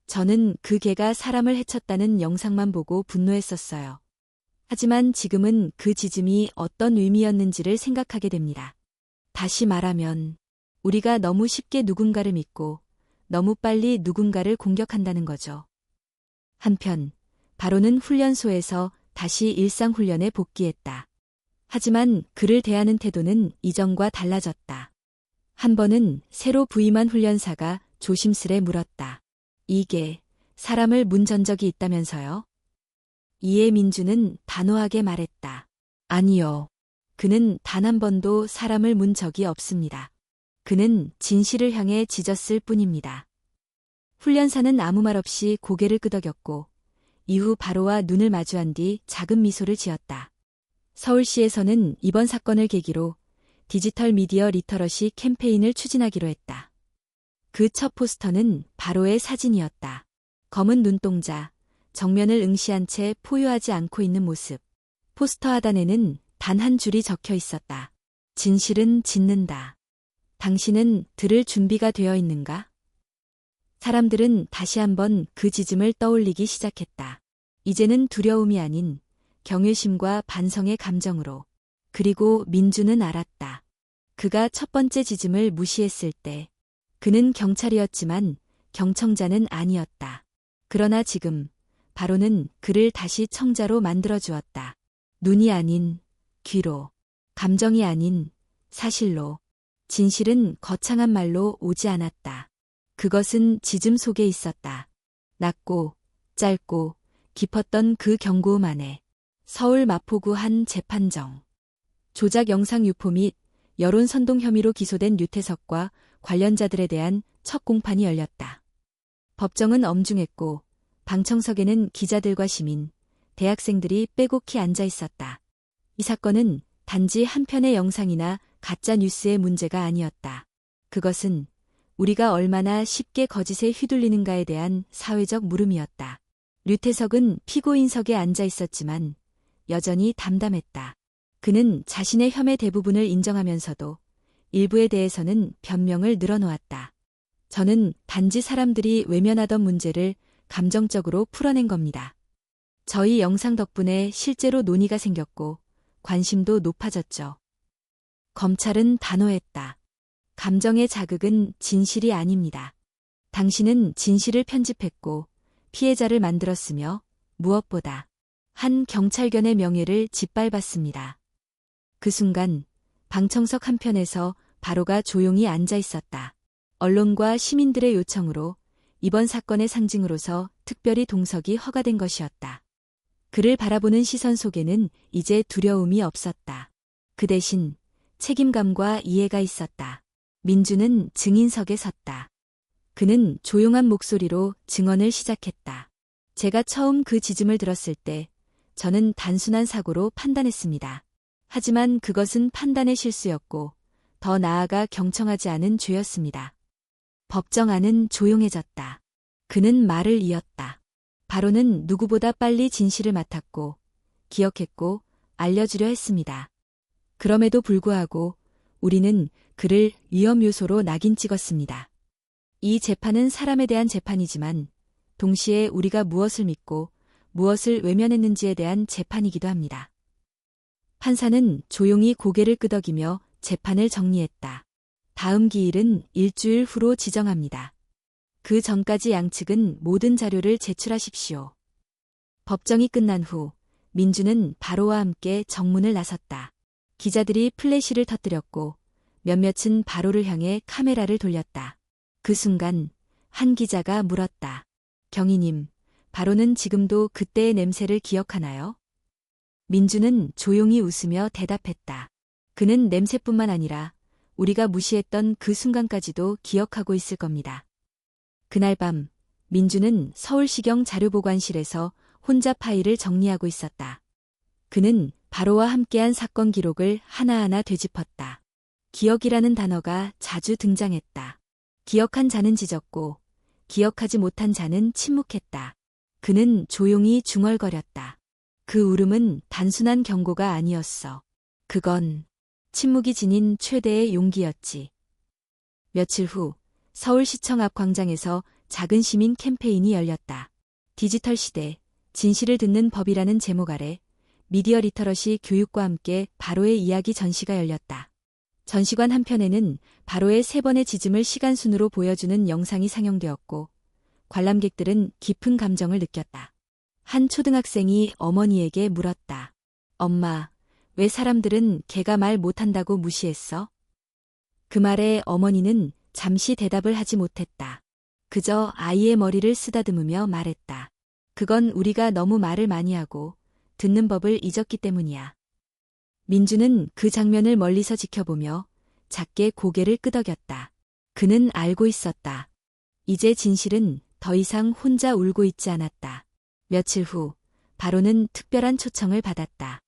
저는 그 개가 사람을 해쳤다는 영상만 보고 분노했었어요. 하지만 지금은 그 짖음이 어떤 의미였는지를 생각하게 됩니다. 다시 말하면 우리가 너무 쉽게 누군가를 믿고 너무 빨리 누군가를 공격한다는 거죠. 한편 바로는 훈련소에서 다시 일상훈련에 복귀했다. 하지만 그를 대하는 태도는 이전과 달라졌다. 한 번은 새로 부임한 훈련사가 조심스레 물었다. 이게 사람을 문전 적이 있다면서요? 이에 민주는 단호하게 말했다. 아니요. 그는 단 한 번도 사람을 문 적이 없습니다. 그는 진실을 향해 짖었을 뿐입니다. 훈련사는 아무 말 없이 고개를 끄덕였고 이후 바로와 눈을 마주한 뒤 작은 미소를 지었다. 서울시에서는 이번 사건을 계기로 디지털 미디어 리터러시 캠페인을 추진하기로 했다. 그 첫 포스터는 바로의 사진이었다. 검은 눈동자, 정면을 응시한 채 포효하지 않고 있는 모습. 포스터 하단에는 단 한 줄이 적혀 있었다. 진실은 짖는다. 당신은 들을 준비가 되어 있는가? 사람들은 다시 한번 그 짖음을 떠올리기 시작했다. 이제는 두려움이 아닌 경외심과 반성의 감정으로. 그리고 민주는 알았다. 그가 첫 번째 짖음을 무시했을 때 그는 경찰이었지만 경청자는 아니었다. 그러나 지금 바로는 그를 다시 청자로 만들어 주었다. 눈이 아닌 귀로, 감정이 아닌 사실로. 진실은 거창한 말로 오지 않았다. 그것은 짖음 속에 있었다. 낮고 짧고 깊었던 그 경고음 안에 서울 마포구 한 재판정. 조작 영상 유포 및 여론 선동 혐의로 기소된 류태석과 관련자들에 대한 첫 공판이 열렸다. 법정은 엄중했고 방청석에는 기자들과 시민, 대학생들이 빼곡히 앉아 있었다. 이 사건은 단지 한 편의 영상이나 가짜 뉴스의 문제가 아니었다. 그것은 우리가 얼마나 쉽게 거짓에 휘둘리는가에 대한 사회적 물음이었다. 류태석은 피고인석에 앉아 있었지만 여전히 담담했다. 그는 자신의 혐의 대부분을 인정하면서도 일부에 대해서는 변명을 늘어놓았다. 저는 단지 사람들이 외면하던 문제를 감정적으로 풀어낸 겁니다. 저희 영상 덕분에 실제로 논의가 생겼고 관심도 높아졌죠. 검찰은 단호했다. 감정의 자극은 진실이 아닙니다. 당신은 진실을 편집했고 피해자를 만들었으며 무엇보다 한 경찰견의 명예를 짓밟았습니다. 그 순간 방청석 한편에서 바로가 조용히 앉아 있었다. 언론과 시민들의 요청으로 이번 사건의 상징으로서 특별히 동석이 허가된 것이었다. 그를 바라보는 시선 속에는 이제 두려움이 없었다. 그 대신 책임감과 이해가 있었다. 민주는 증인석에 섰다. 그는 조용한 목소리로 증언을 시작했다. 제가 처음 그 짖음을 들었을 때 저는 단순한 사고로 판단했습니다. 하지만 그것은 판단의 실수였고 더 나아가 경청하지 않은 죄였습니다. 법정 안은 조용해졌다. 그는 말을 이었다. 바로는 누구보다 빨리 진실을 맡았고 기억했고 알려주려 했습니다. 그럼에도 불구하고 우리는 그를 위험 요소로 낙인 찍었습니다. 이 재판은 사람에 대한 재판이지만 동시에 우리가 무엇을 믿고 무엇을 외면했는지에 대한 재판이기도 합니다. 판사는 조용히 고개를 끄덕이며 재판을 정리했다. 다음 기일은 일주일 후로 지정합니다. 그 전까지 양측은 모든 자료를 제출하십시오. 법정이 끝난 후 민주는 바로와 함께 정문을 나섰다. 기자들이 플래시를 터뜨렸고 몇몇은 바로를 향해 카메라를 돌렸다. 그 순간 한 기자가 물었다. 경위님, 바로는 지금도 그때의 냄새를 기억하나요? 민주는 조용히 웃으며 대답했다. 그는 냄새뿐만 아니라 우리가 무시했던 그 순간까지도 기억하고 있을 겁니다. 그날 밤 민주는 서울시경 자료보관실에서 혼자 파일을 정리하고 있었다. 그는 바로와 함께한 사건 기록을 하나하나 되짚었다. 기억이라는 단어가 자주 등장했다. 기억한 자는 짖었고 기억하지 못한 자는 침묵했다. 그는 조용히 중얼거렸다. 그 울음은 단순한 경고가 아니었어. 그건 침묵이 지닌 최대의 용기였지. 며칠 후 서울시청 앞 광장에서 작은 시민 캠페인이 열렸다. 디지털 시대, 진실을 듣는 법이라는 제목 아래 미디어 리터러시 교육과 함께 바로의 이야기 전시가 열렸다. 전시관 한편에는 바로의 3번의 짖음을 시간순으로 보여주는 영상이 상영되었고 관람객들은 깊은 감정을 느꼈다. 한 초등학생이 어머니에게 물었다. 엄마, 왜 사람들은 개가 말 못한다고 무시했어? 그 말에 어머니는 잠시 대답을 하지 못했다. 그저 아이의 머리를 쓰다듬으며 말했다. 그건 우리가 너무 말을 많이 하고 듣는 법을 잊었기 때문이야. 민주는 그 장면을 멀리서 지켜보며 작게 고개를 끄덕였다. 그는 알고 있었다. 이제 진실은 더 이상 혼자 울고 있지 않았다. 며칠 후 바로는 특별한 초청을 받았다.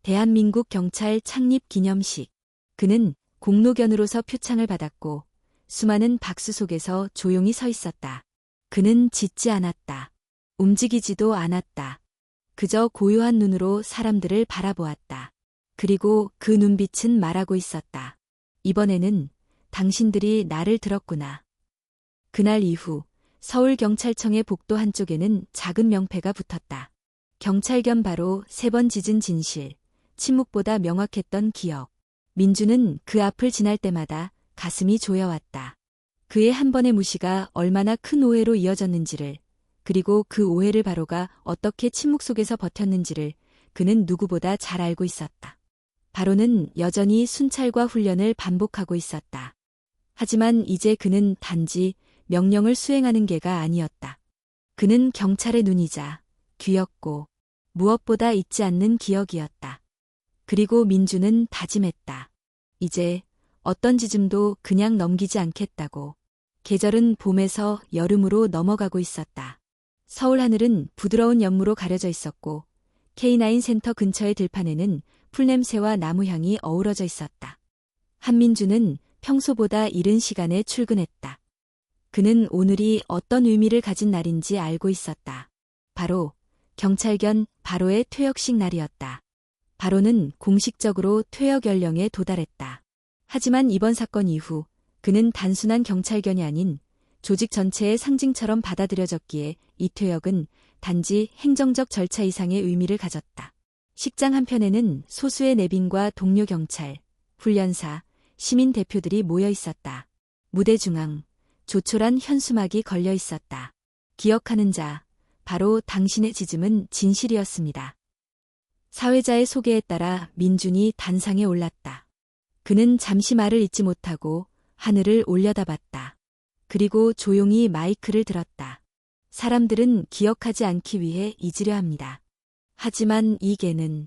대한민국 경찰 창립 기념식. 그는 공로견으로서 표창을 받았고 수많은 박수 속에서 조용히 서 있었다. 그는 짖지 않았다. 움직이지도 않았다. 그저 고요한 눈으로 사람들을 바라보았다. 그리고 그 눈빛은 말하고 있었다. 이번에는 당신들이 나를 들었구나. 그날 이후 서울경찰청의 복도 한쪽에는 작은 명패가 붙었다. 경찰견 바로 3번 짖은 진실, 침묵보다 명확했던 기억. 민주는 그 앞을 지날 때마다 가슴이 조여왔다. 그의 한 번의 무시가 얼마나 큰 오해로 이어졌는지를, 그리고 그 오해를 바로가 어떻게 침묵 속에서 버텼는지를 그는 누구보다 잘 알고 있었다. 바로는 여전히 순찰과 훈련을 반복하고 있었다. 하지만 이제 그는 단지 명령을 수행하는 개가 아니었다. 그는 경찰의 눈이자 귀였고 무엇보다 잊지 않는 기억이었다. 그리고 민주는 다짐했다. 이제 어떤 짖음도 그냥 넘기지 않겠다고. 계절은 봄에서 여름으로 넘어가고 있었다. 서울 하늘은 부드러운 연무로 가려져 있었고 K9 센터 근처의 들판에는 풀냄새와 나무향이 어우러져 있었다. 한민주는 평소보다 이른 시간에 출근했다. 그는 오늘이 어떤 의미를 가진 날인지 알고 있었다. 바로 경찰견 바로의 퇴역식 날이었다. 바로는 공식적으로 퇴역 연령에 도달했다. 하지만 이번 사건 이후 그는 단순한 경찰견이 아닌 조직 전체의 상징처럼 받아들여졌기에 이 퇴역은 단지 행정적 절차 이상의 의미를 가졌다. 식장 한편에는 소수의 내빈과 동료 경찰, 훈련사, 시민 대표들이 모여 있었다. 무대 중앙, 조촐한 현수막이 걸려 있었다. 기억하는 자, 바로 당신의 짖음은 진실이었습니다. 사회자의 소개에 따라 민준이 단상에 올랐다. 그는 잠시 말을 잇지 못하고 하늘을 올려다봤다. 그리고 조용히 마이크를 들었다. 사람들은 기억하지 않기 위해 잊으려 합니다. 하지만 이 개는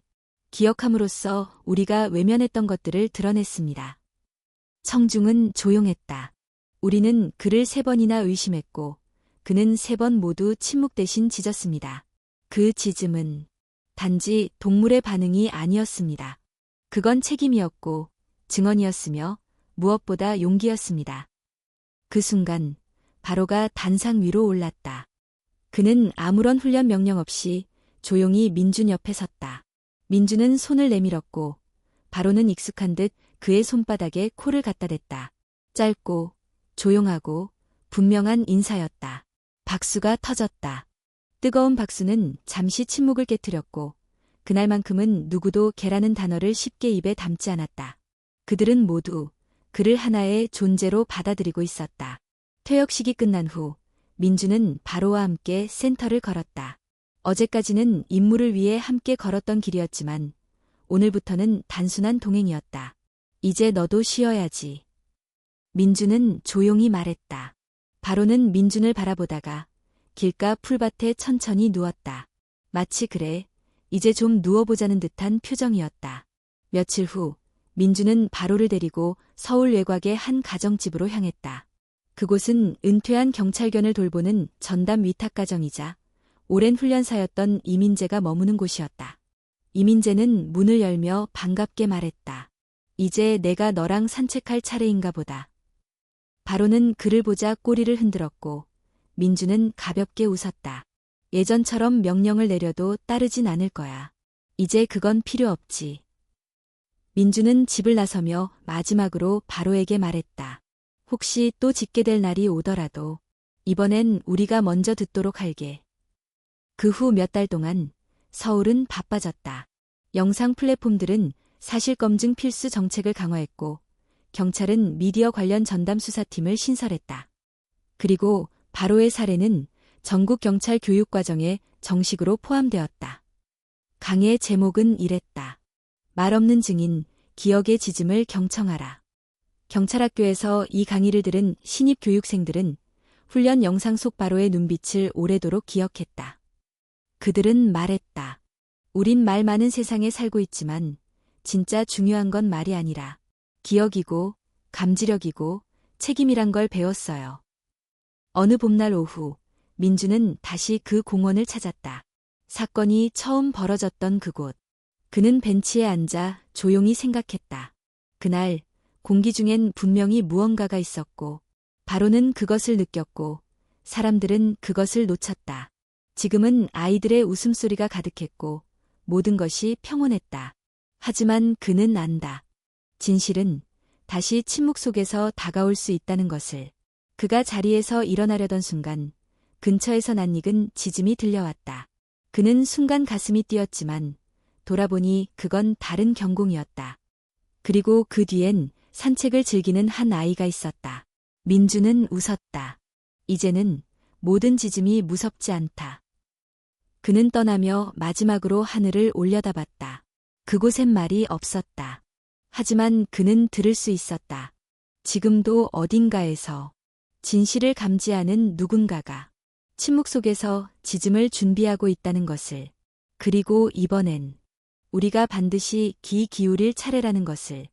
기억함으로써 우리가 외면했던 것들을 드러냈습니다. 청중은 조용했다. 우리는 그를 3번이나 의심했고 그는 3번 모두 침묵 대신 짖었습니다. 그 짖음은 단지 동물의 반응이 아니었습니다. 그건 책임이었고 증언이었으며 무엇보다 용기였습니다. 그 순간 바로가 단상 위로 올랐다. 그는 아무런 훈련 명령 없이 조용히 민준 옆에 섰다. 민준은 손을 내밀었고 바로는 익숙한 듯 그의 손바닥에 코를 갖다 댔다. 짧고 조용하고 분명한 인사였다. 박수가 터졌다. 뜨거운 박수는 잠시 침묵을 깨트렸고 그날만큼은 누구도 개라는 단어를 쉽게 입에 담지 않았다. 그들은 모두 그를 하나의 존재로 받아들이고 있었다. 퇴역식이 끝난 후 민주는 바로와 함께 센터를 걸었다. 어제까지는 임무를 위해 함께 걸었던 길이었지만 오늘부터는 단순한 동행이었다. 이제 너도 쉬어야지. 민주는 조용히 말했다. 바로는 민준을 바라보다가 길가 풀밭에 천천히 누웠다. 마치 그래, 이제 좀 누워보자는 듯한 표정이었다. 며칠 후 민주는 바로를 데리고 서울 외곽의 한 가정집으로 향했다. 그곳은 은퇴한 경찰견을 돌보는 전담 위탁가정이자 오랜 훈련사였던 이민재가 머무는 곳이었다. 이민재는 문을 열며 반갑게 말했다. 이제 내가 너랑 산책할 차례인가 보다. 바로는 그를 보자 꼬리를 흔들었고 민주는 가볍게 웃었다. 예전처럼 명령을 내려도 따르진 않을 거야. 이제 그건 필요 없지. 민주는 집을 나서며 마지막으로 바로에게 말했다. 혹시 또 짖게 될 날이 오더라도 이번엔 우리가 먼저 듣도록 할게. 그 후 몇 달 동안 서울은 바빠졌다. 영상 플랫폼들은 사실검증 필수 정책을 강화했고 경찰은 미디어 관련 전담 수사팀을 신설했다. 그리고 바로의 사례는 전국 경찰 교육 과정에 정식으로 포함되었다. 강의의 제목은 이랬다. 말 없는 증인, 기억의 지짐을 경청하라. 경찰학교에서 이 강의를 들은 신입 교육생들은 훈련 영상 속 바로의 눈빛을 오래도록 기억했다. 그들은 말했다. 우린 말 많은 세상에 살고 있지만 진짜 중요한 건 말이 아니라 기억이고 감지력이고 책임이란 걸 배웠어요. 어느 봄날 오후 민주는 다시 그 공원을 찾았다. 사건이 처음 벌어졌던 그곳. 그는 벤치에 앉아 조용히 생각했다. 그날 공기 중엔 분명히 무언가가 있었고 바로는 그것을 느꼈고 사람들은 그것을 놓쳤다. 지금은 아이들의 웃음소리가 가득했고 모든 것이 평온했다. 하지만 그는 안다. 진실은 다시 침묵 속에서 다가올 수 있다는 것을. 그가 자리에서 일어나려던 순간 근처에서 낯익은 짖음이 들려왔다. 그는 순간 가슴이 뛰었지만 돌아보니 그건 다른 경공이었다. 그리고 그 뒤엔 산책을 즐기는 한 아이가 있었다. 민주는 웃었다. 이제는 모든 짖음이 무섭지 않다. 그는 떠나며 마지막으로 하늘을 올려다봤다. 그곳엔 말이 없었다. 하지만 그는 들을 수 있었다. 지금도 어딘가에서 진실을 감지하는 누군가가 침묵 속에서 짖음을 준비하고 있다는 것을. 그리고 이번엔 우리가 반드시 귀 기울일 차례라는 것을.